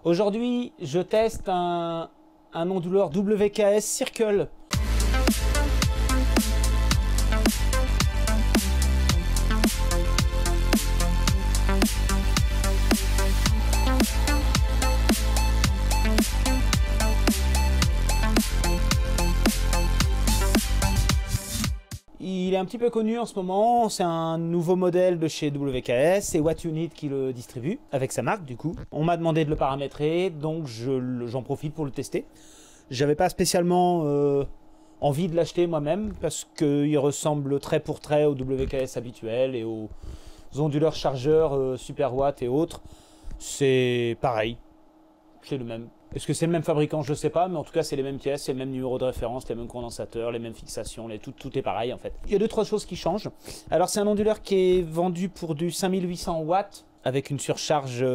Aujourd'hui, je teste un onduleur WKS Circle. Il est un petit peu connu en ce moment, c'est un nouveau modèle de chez WKS, c'est Watunit qui le distribue, avec sa marque du coup. On m'a demandé de le paramétrer, donc j'en profite pour le tester. J'avais pas spécialement envie de l'acheter moi-même, parce qu'il ressemble trait pour trait au WKS habituel et aux onduleurs chargeurs Super Watt et autres. C'est pareil, c'est le même. Est-ce que c'est le même fabricant? Je ne sais pas, mais en tout cas, c'est les mêmes pièces, c'est le même numéro de référence, les mêmes condensateurs, les mêmes fixations, tout est pareil en fait. Il y a 2-3 choses qui changent. Alors, c'est un onduleur qui est vendu pour du 5800 watts, avec une surcharge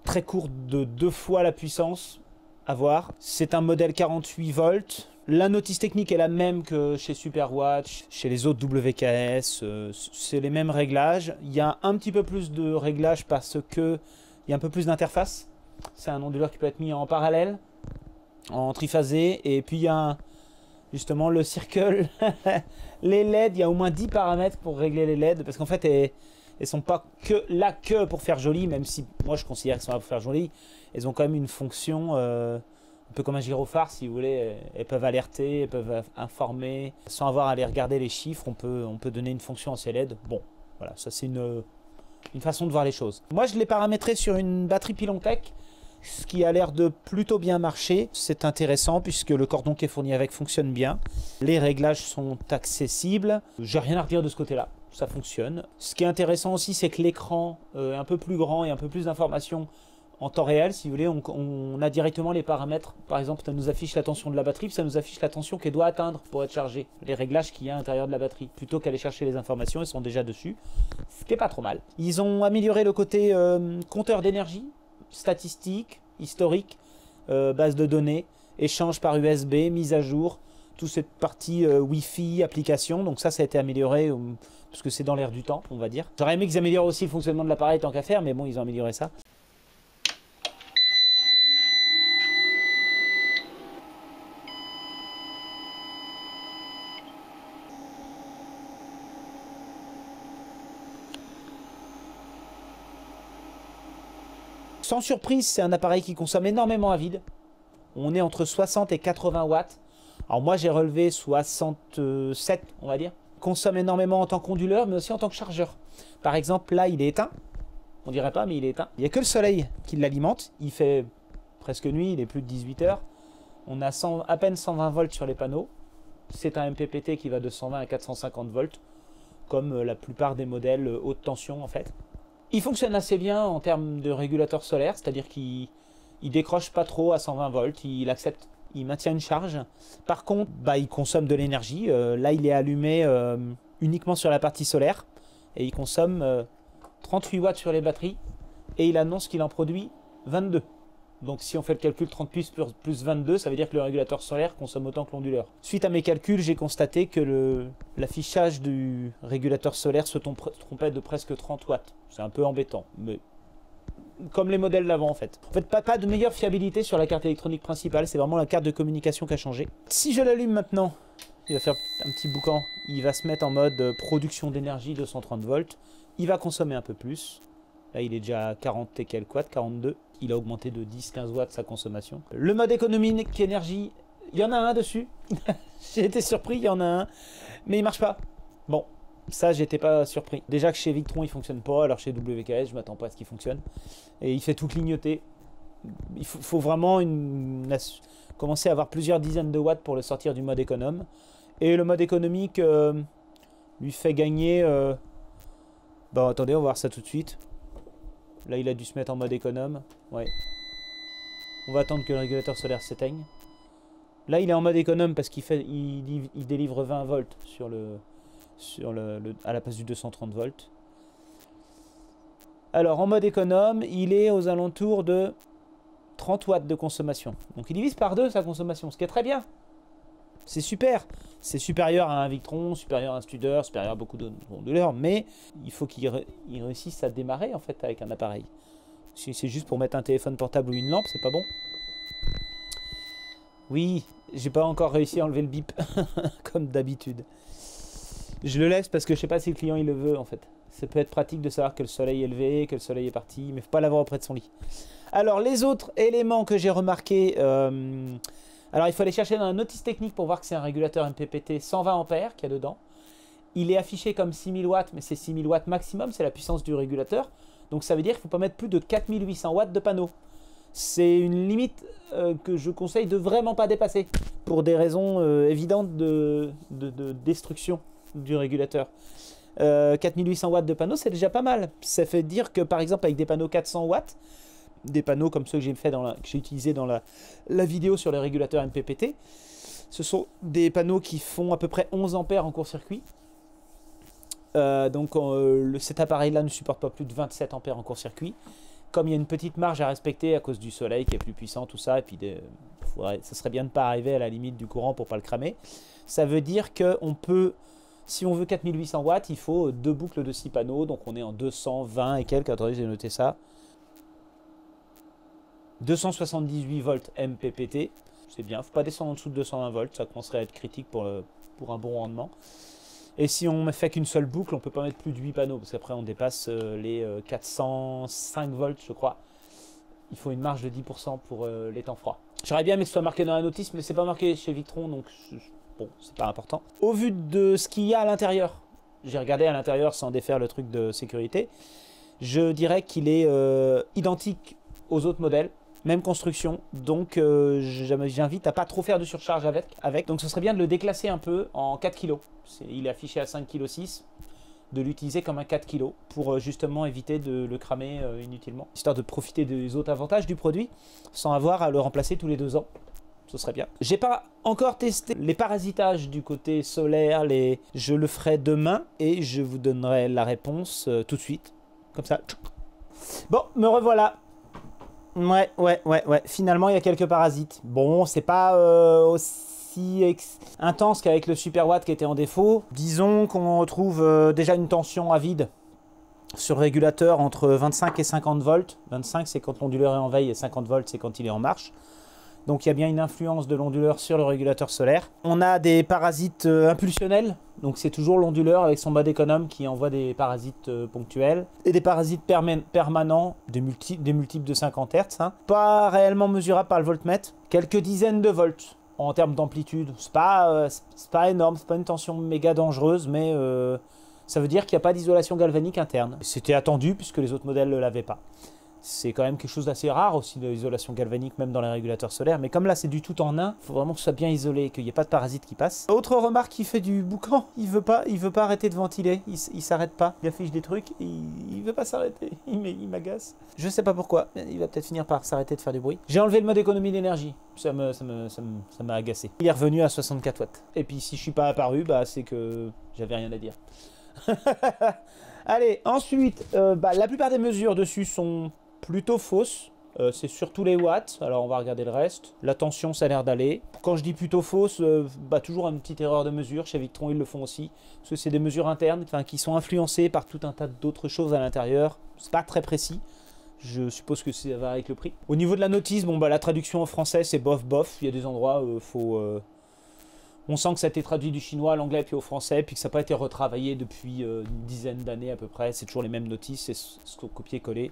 très courte de 2 fois la puissance à voir. C'est un modèle 48 volts. La notice technique est la même que chez Superwatt, chez les autres WKS. C'est les mêmes réglages. Il y a un petit peu plus de réglages parce qu'il y a un peu plus d'interface. C'est un onduleur qui peut être mis en parallèle, en triphasé. Et puis il y a justement le circle, les LED. Il y a au moins 10 paramètres pour régler les LED. Parce qu'en fait, elles ne sont pas là que pour faire joli, même si moi je considère qu'elles sont là pour faire joli. Elles ont quand même une fonction, un peu comme un gyrophare si vous voulez. Elles peuvent alerter, elles peuvent informer. Sans avoir à aller regarder les chiffres, on peut donner une fonction à ces LED. Bon, voilà, ça c'est une façon de voir les choses. Moi je l'ai paramétré sur une batterie Pilontech, ce qui a l'air de plutôt bien marcher. C'est intéressant puisque le cordon qui est fourni avec fonctionne bien. Les réglages sont accessibles. J'ai rien à redire de ce côté-là. Ça fonctionne. Ce qui est intéressant aussi, c'est que l'écran est un peu plus grand et un peu plus d'informations en temps réel. Si vous voulez, on a directement les paramètres. Par exemple, ça nous affiche la tension de la batterie, puis ça nous affiche la tension qu'elle doit atteindre pour être chargée. Les réglages qu'il y a à l'intérieur de la batterie. Plutôt qu'aller chercher les informations, ils sont déjà dessus. Ce qui n'est pas trop mal. Ils ont amélioré le côté compteur d'énergie, statistiques, historique, base de données, échange par USB, mise à jour, toute cette partie Wi-Fi, application. Donc ça a été amélioré parce que c'est dans l'air du temps, on va dire. J'aurais aimé qu'ils améliorent aussi le fonctionnement de l'appareil tant qu'à faire, mais bon, ils ont amélioré ça. Sans surprise, c'est un appareil qui consomme énormément à vide. On est entre 60 et 80 watts. Alors moi, j'ai relevé 67, on va dire. Consomme énormément en tant qu'onduleur, mais aussi en tant que chargeur. Par exemple, là, il est éteint. On dirait pas, mais il est éteint. Il n'y a que le soleil qui l'alimente. Il fait presque nuit, il est plus de 18 heures. On a à peine 120 volts sur les panneaux. C'est un MPPT qui va de 120 à 450 volts, comme la plupart des modèles haute tension en fait. Il fonctionne assez bien en termes de régulateur solaire, c'est-à-dire qu'il décroche pas trop à 120 volts, il accepte, il maintient une charge. Par contre, il consomme de l'énergie. Là, il est allumé uniquement sur la partie solaire et il consomme 38 watts sur les batteries et il annonce qu'il en produit 22. Donc si on fait le calcul 30 plus 22, ça veut dire que le régulateur solaire consomme autant que l'onduleur. Suite à mes calculs, j'ai constaté que l'affichage du régulateur solaire se trompait de presque 30 watts. C'est un peu embêtant, mais comme les modèles d'avant en fait. En fait, pas de meilleure fiabilité sur la carte électronique principale, c'est vraiment la carte de communication qui a changé. Si je l'allume maintenant, il va faire un petit boucan, il va se mettre en mode production d'énergie 230 volts, il va consommer un peu plus. Là, il est déjà à 40 et quelques watts, 42. Il a augmenté de 10-15 watts sa consommation. Le mode économique énergie, il y en a un dessus. J'ai été surpris, il y en a un. Mais il marche pas. Bon, ça, j'étais pas surpris. Déjà que chez Victron, il fonctionne pas. Alors chez WKS, je m'attends pas à ce qu'il fonctionne. Et il fait tout clignoter. Il faut vraiment commencer à avoir plusieurs dizaines de watts pour le sortir du mode économe. Et le mode économique lui fait gagner... Bon, attendez, on va voir ça tout de suite. Là, il a dû se mettre en mode économe. Ouais. On va attendre que le régulateur solaire s'éteigne. Là, il est en mode économe parce qu'il délivre 20 volts à la place du 230 volts. Alors, en mode économe, il est aux alentours de 30 watts de consommation. Donc, il divise par 2 sa consommation, ce qui est très bien. C'est super. C'est supérieur à un Victron, supérieur à un Studer, supérieur à beaucoup d'onduleurs, mais il faut qu'il réussisse à démarrer en fait avec un appareil. Si c'est juste pour mettre un téléphone portable ou une lampe, c'est pas bon. Oui, j'ai pas encore réussi à enlever le bip, comme d'habitude. Je le laisse parce que je sais pas si le client il le veut en fait. Ça peut être pratique de savoir que le soleil est levé, que le soleil est parti, mais faut pas l'avoir auprès de son lit. Alors les autres éléments que j'ai remarqués, alors il faut aller chercher dans la notice technique pour voir que c'est un régulateur MPPT 120 ampères qu'il y a dedans. Il est affiché comme 6000 watts, mais c'est 6000 watts maximum, c'est la puissance du régulateur. Donc ça veut dire qu'il ne faut pas mettre plus de 4800 watts de panneau. C'est une limite que je conseille de vraiment pas dépasser, pour des raisons évidentes de destruction du régulateur. 4800 watts de panneau, c'est déjà pas mal. Ça fait dire que par exemple avec des panneaux 400 watts, des panneaux comme ceux que j'ai utilisés dans la vidéo sur les régulateurs MPPT, ce sont des panneaux qui font à peu près 11 ampères en court-circuit. Donc cet appareil-là ne supporte pas plus de 27 ampères en court-circuit. Comme il y a une petite marge à respecter à cause du soleil qui est plus puissant, tout ça, et puis ça serait bien de ne pas arriver à la limite du courant pour ne pas le cramer. Ça veut dire qu'on peut, si on veut 4800 watts, il faut 2 boucles de 6 panneaux, donc on est en 220 et quelques, attendez, j'ai noté ça. 278 volts MPPT, c'est bien, il ne faut pas descendre en dessous de 220 volts, ça commencerait à être critique pour un bon rendement. Et si on ne fait qu'une seule boucle, on ne peut pas mettre plus de 8 panneaux, parce qu'après on dépasse les 405 volts, je crois. Il faut une marge de 10% pour les temps froids. J'aurais bien aimé que ce soit marqué dans la notice, mais c'est pas marqué chez Victron, donc bon, c'est pas important. Au vu de ce qu'il y a à l'intérieur, j'ai regardé à l'intérieur sans défaire le truc de sécurité, je dirais qu'il est identique aux autres modèles. Même construction, donc j'invite à pas trop faire de surcharge avec. Donc ce serait bien de le déclasser un peu en 4 kg. Il est affiché à 5,6 kg, de l'utiliser comme un 4 kg pour justement éviter de le cramer inutilement. Histoire de profiter des autres avantages du produit sans avoir à le remplacer tous les 2 ans. Ce serait bien. J'ai pas encore testé les parasitages du côté solaire, je le ferai demain et je vous donnerai la réponse tout de suite. Comme ça. Bon, me revoilà. Ouais. Finalement, il y a quelques parasites. Bon, c'est pas aussi intense qu'avec le Super Watt qui était en défaut. Disons qu'on retrouve déjà une tension à vide sur le régulateur entre 25 et 50 volts. 25, c'est quand l'onduleur est en veille et 50 volts, c'est quand il est en marche. Donc il y a bien une influence de l'onduleur sur le régulateur solaire. On a des parasites impulsionnels. Donc c'est toujours l'onduleur avec son mode économe qui envoie des parasites ponctuels. Et des parasites permanents, des multiples de 50 Hz. Hein. Pas réellement mesurables par le voltmètre. Quelques dizaines de volts en termes d'amplitude. C'est pas énorme, c'est pas une tension méga dangereuse, mais ça veut dire qu'il n'y a pas d'isolation galvanique interne. C'était attendu puisque les autres modèles ne l'avaient pas. C'est quand même quelque chose d'assez rare aussi, l'isolation galvanique, même dans les régulateurs solaires. Mais comme là, c'est du tout en un, il faut vraiment que ce soit bien isolé, qu'il n'y ait pas de parasites qui passent. Autre remarque, il fait du boucan. Il veut pas arrêter de ventiler. Il s'arrête pas. Il affiche des trucs. Il veut pas s'arrêter. Il m'agace. Je sais pas pourquoi. Il va peut-être finir par s'arrêter de faire du bruit. J'ai enlevé le mode économie d'énergie. Ça m'a agacé. Il est revenu à 64 watts. Et puis, si je suis pas apparu, bah, c'est que j'avais rien à dire. Allez, ensuite, la plupart des mesures dessus sont plutôt fausse, c'est surtout les watts, alors on va regarder le reste. La tension, ça a l'air d'aller. Quand je dis plutôt fausse, toujours une petite erreur de mesure, chez Victron ils le font aussi, parce que c'est des mesures internes qui sont influencées par tout un tas d'autres choses à l'intérieur. C'est pas très précis, je suppose que ça va avec le prix. Au niveau de la notice, la traduction en français c'est bof bof, il y a des endroits où on sent que ça a été traduit du chinois à l'anglais puis au français, puis que ça n'a pas été retravaillé depuis une dizaine d'années à peu près, c'est toujours les mêmes notices, c'est ce qu'on copier-coller.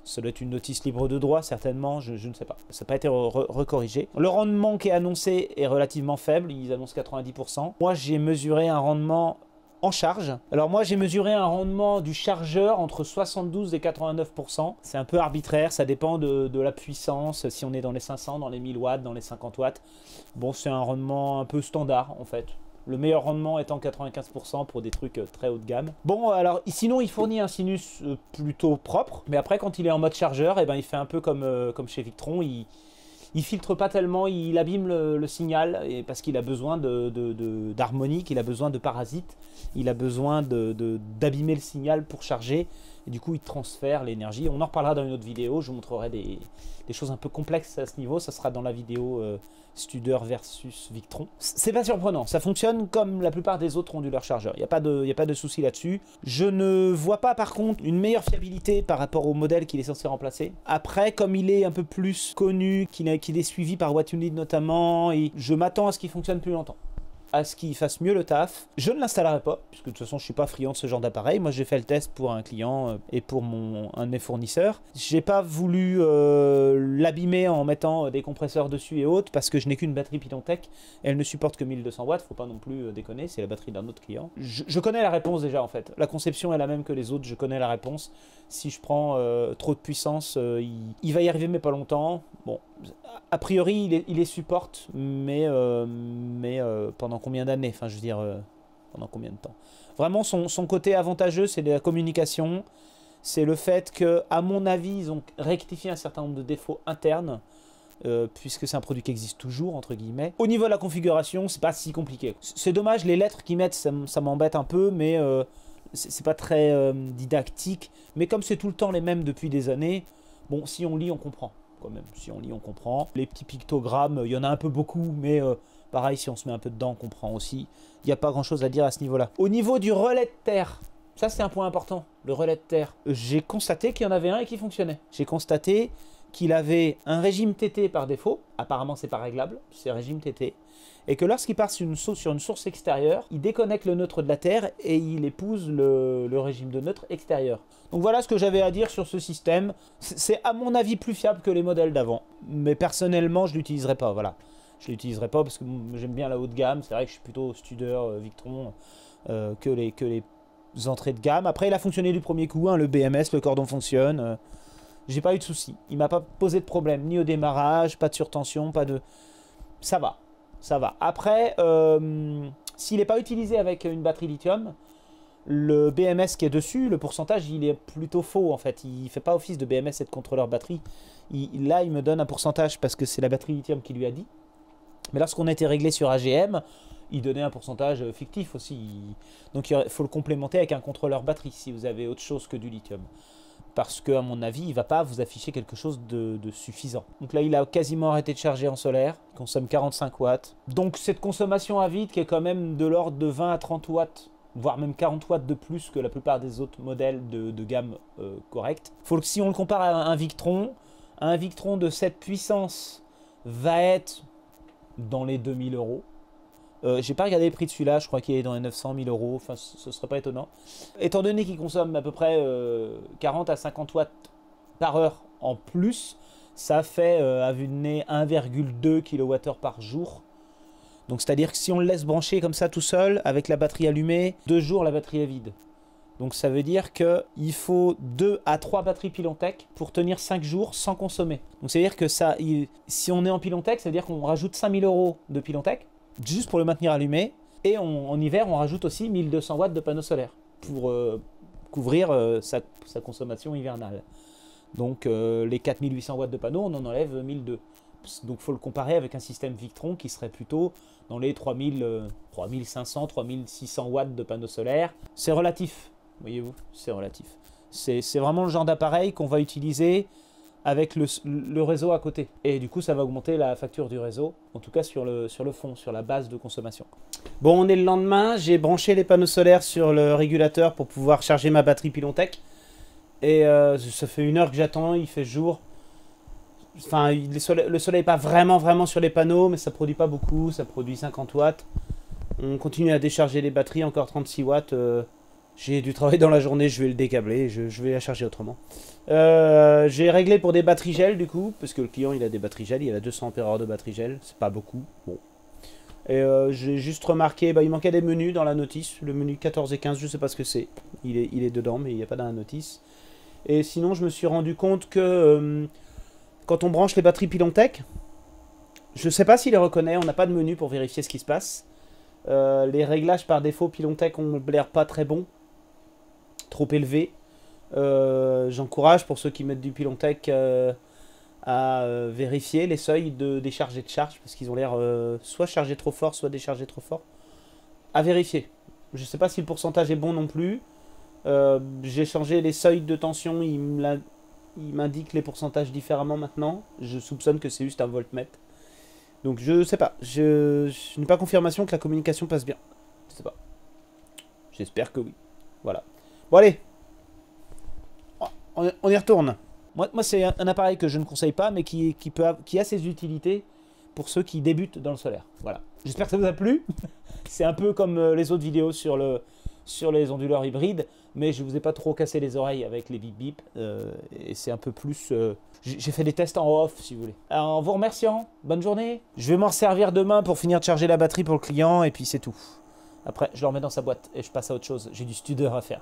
Ça doit être une notice libre de droit, certainement, je ne sais pas. Ça n'a pas été recorrigé. Le rendement qui est annoncé est relativement faible, ils annoncent 90%. Moi, j'ai mesuré un rendement en charge. Alors moi, j'ai mesuré un rendement du chargeur entre 72 et 89%. C'est un peu arbitraire, ça dépend de la puissance, si on est dans les 500, dans les 1000 watts, dans les 50 watts. Bon, c'est un rendement un peu standard, en fait. Le meilleur rendement étant 95% pour des trucs très haut de gamme. Bon, alors, sinon, il fournit un sinus plutôt propre. Mais après, quand il est en mode chargeur, il fait un peu comme chez Victron. Il filtre pas tellement, il abîme le signal parce qu'il a besoin d'harmonique, il a besoin de parasites, il a besoin d'abîmer le signal pour charger. Et du coup, il transfère l'énergie. On en reparlera dans une autre vidéo. Je vous montrerai des choses un peu complexes à ce niveau. Ça sera dans la vidéo Studer versus Victron. C'est pas surprenant. Ça fonctionne comme la plupart des autres onduleurs chargeurs. Il n'y a pas de souci là-dessus. Je ne vois pas par contre une meilleure fiabilité par rapport au modèle qu'il est censé remplacer. Après, comme il est un peu plus connu, qu'il est suivi par What You Need notamment, et je m'attends à ce qu'il fonctionne plus longtemps, à ce qu'il fasse mieux le taf. Je ne l'installerai pas, puisque de toute façon je suis pas friand de ce genre d'appareil. Moi j'ai fait le test pour un client et pour un de mes fournisseurs. J'ai pas voulu l'abîmer en mettant des compresseurs dessus et autres, parce que je n'ai qu'une batterie Pilontech. Elle ne supporte que 1200 watts, faut pas non plus déconner, c'est la batterie d'un autre client. Je connais la réponse déjà en fait. La conception est la même que les autres, je connais la réponse. Si je prends trop de puissance, il va y arriver mais pas longtemps. Bon, a priori il les supporte, mais pendant combien d'années? Enfin je veux dire, pendant combien de temps? Vraiment son côté avantageux, c'est la communication. C'est le fait que, à mon avis, ils ont rectifié un certain nombre de défauts internes, puisque c'est un produit qui existe toujours, entre guillemets. Au niveau de la configuration, c'est pas si compliqué. C'est dommage, les lettres qu'ils mettent, ça m'embête un peu, mais c'est pas très didactique. Mais comme c'est tout le temps les mêmes depuis des années, bon, si on lit, on comprend. Quand même, si on lit, on comprend. Les petits pictogrammes, il y en a un peu beaucoup, mais pareil, si on se met un peu dedans, on comprend aussi. Il n'y a pas grand-chose à dire à ce niveau-là. Au niveau du relais de terre, ça c'est un point important, le relais de terre. J'ai constaté qu'il y en avait un et qui fonctionnait. J'ai constaté qu'il avait un régime TT par défaut. Apparemment, c'est pas réglable, c'est régime TT. Et que lorsqu'il part sur une source extérieure, il déconnecte le neutre de la Terre et il épouse le régime de neutre extérieur. Donc voilà ce que j'avais à dire sur ce système. C'est à mon avis plus fiable que les modèles d'avant. Mais personnellement, je ne l'utiliserai pas, voilà. Je ne l'utiliserai pas parce que j'aime bien la haute gamme. C'est vrai que je suis plutôt Studer, Victron que les entrées de gamme. Après, il a fonctionné du premier coup, hein, le BMS, le cordon fonctionne. J'ai pas eu de soucis. Il m'a pas posé de problème, ni au démarrage, pas de surtension, pas de... Ça va. Ça va. Après, s'il n'est pas utilisé avec une batterie lithium, le BMS qui est dessus, le pourcentage, il est plutôt faux en fait. Il ne fait pas office de BMS et de contrôleur batterie. Là, il me donne un pourcentage parce que c'est la batterie lithium qui lui a dit. Mais lorsqu'on a été réglé sur AGM, il donnait un pourcentage fictif aussi. Donc il faut le complémenter avec un contrôleur batterie si vous avez autre chose que du lithium. Parce qu'à mon avis, il ne va pas vous afficher quelque chose de suffisant. Donc là, il a quasiment arrêté de charger en solaire. Il consomme 45 watts. Donc cette consommation à vide qui est quand même de l'ordre de 20 à 30 watts, voire même 40 watts de plus que la plupart des autres modèles de gamme corrects. Si on le compare à un Victron de cette puissance va être dans les 2000 euros. J'ai pas regardé le prix de celui-là, je crois qu'il est dans les 900 000 euros, enfin ce serait pas étonnant. Étant donné qu'il consomme à peu près 40 à 50 watts par heure en plus, ça fait à vue de nez 1,2 kWh par jour. Donc c'est-à-dire que si on le laisse brancher comme ça tout seul, avec la batterie allumée, 2 jours la batterie est vide. Donc ça veut dire qu'il faut 2 à 3 batteries Pilontech pour tenir 5 jours sans consommer. Donc c'est-à-dire que ça, si on est en Pilontech, ça veut dire qu'on rajoute 5000 euros de Pilontech, juste pour le maintenir allumé, et en hiver on rajoute aussi 1200 watts de panneaux solaires pour couvrir sa consommation hivernale. Donc les 4800 watts de panneaux, on en enlève 1200. Donc il faut le comparer avec un système Victron qui serait plutôt dans les 3500, 3600 watts de panneaux solaires. C'est relatif, voyez-vous, c'est relatif. C'est vraiment le genre d'appareil qu'on va utiliser avec le réseau à côté. Et du coup, ça va augmenter la facture du réseau, en tout cas sur le fond, sur la base de consommation. Bon, on est le lendemain, j'ai branché les panneaux solaires sur le régulateur pour pouvoir charger ma batterie Pilontech. Et ça fait 1 heure que j'attends, il fait jour. Enfin, le soleil n'est pas vraiment sur les panneaux, mais ça ne produit pas beaucoup, ça produit 50 watts. On continue à décharger les batteries, encore 36 watts. J'ai du travail dans la journée, je vais le décabler, je vais la charger autrement. J'ai réglé pour des batteries gel du coup, parce que le client il a des batteries gel, il a 200 Ah de batterie gel, c'est pas beaucoup. Bon. Et j'ai juste remarqué, il manquait des menus dans la notice, le menu 14 et 15, je sais pas ce que c'est. Il est dedans, mais il n'y a pas dans la notice. Et sinon, je me suis rendu compte que quand on branche les batteries Pilontech, je sais pas s'il les reconnaît, on n'a pas de menu pour vérifier ce qui se passe. Les réglages par défaut Pilontech ont l'air pas très bons, trop élevés. J'encourage pour ceux qui mettent du Pilontech à vérifier les seuils de décharge et de charge, parce qu'ils ont l'air soit chargés trop fort, soit déchargés trop fort. À vérifier. Je sais pas si le pourcentage est bon non plus. J'ai changé les seuils de tension, il m'indique les pourcentages différemment maintenant. Je soupçonne que c'est juste un voltmètre. Donc je sais pas, je n'ai pas confirmation que la communication passe bien. Je sais pas. J'espère que oui. Voilà. Bon allez, on y retourne. Moi c'est un appareil que je ne conseille pas, mais qui a ses utilités pour ceux qui débutent dans le solaire. Voilà. J'espère que ça vous a plu. C'est un peu comme les autres vidéos sur les onduleurs hybrides, mais je vous ai pas trop cassé les oreilles avec les bip bip. Et c'est un peu plus... j'ai fait des tests en off, si vous voulez. Alors, en vous remerciant, bonne journée. Je vais m'en servir demain pour finir de charger la batterie pour le client, et puis c'est tout. Après, je le remets dans sa boîte et je passe à autre chose. J'ai du studeur à faire.